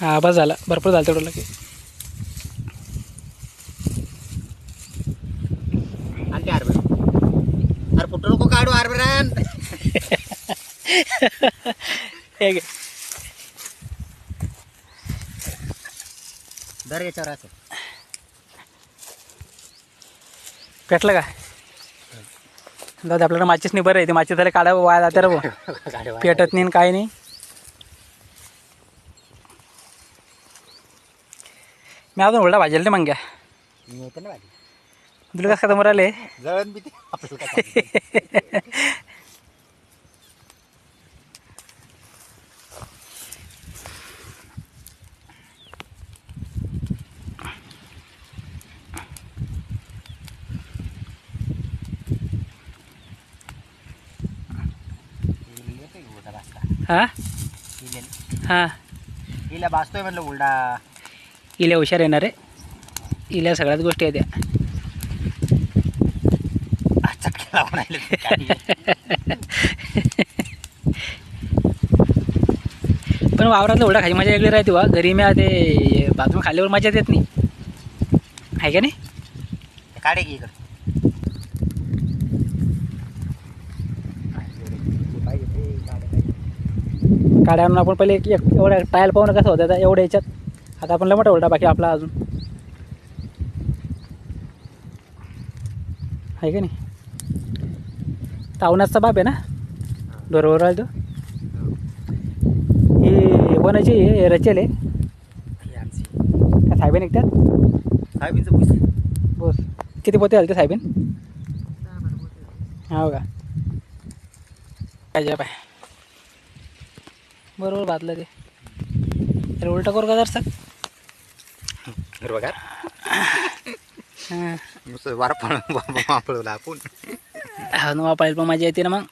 हां बस झालं, भरपूर झालं तेवढं की. आणते हरभरा. अरे फुटू नको काढू हरभरान. हे घे. दर याच्यावर असं पेटलं का दादा? आपल्याला माचीस नाही बरं आहे, ते माचीस झाले काढा वाया जाते रे भाऊ. पेटत नाही काय नाही. मी अजून उलटा भाजेल ते मग घ्या. मी येते ना भाजी तुला कसं समोर आले? जळण बी ते आपल्याला काय हां हां हिला भासतोय म्हणलं उलडा. इल्या हुशार येणार आहे, इल्या सगळ्याच गोष्टी आहेत त्या. चटके लावून राहिले. पण वावरातलं उलटा खायची मजा वेगळी राहते वा. घरी मी ते बाथरूम खाल्ल्यावर मजा येत नाही, आहे का नाही? काढे की इकडे. काड्या आणून आपण पहिले एवढ्या टायल पाहून कसं होतं एवढ्या याच्यात. आता आपण मोठा उलटा बाकी आपला अजून, आहे का नाही? तावण्याचा बाप आहे ना डोरवर राहिलो. ही कोणाची हे रचेल आहे का साहेबीन एकट्यात? साहेबींचं बस किती पोते आले ते साहेबीन? हो का? पाहिजे पाय बरोबर बादलं ते. त्याला उलटा करू का जर बघा हां वापरला आपण. हा पाहिजे पण माझी येते ना मग.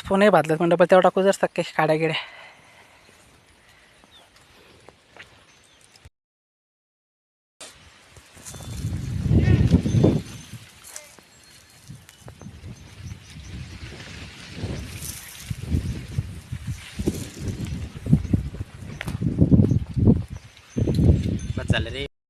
पुणे बादलं म्हणलं पण तेव्हा टाकू जर काही काड्या गिड्या. बस झालं रे.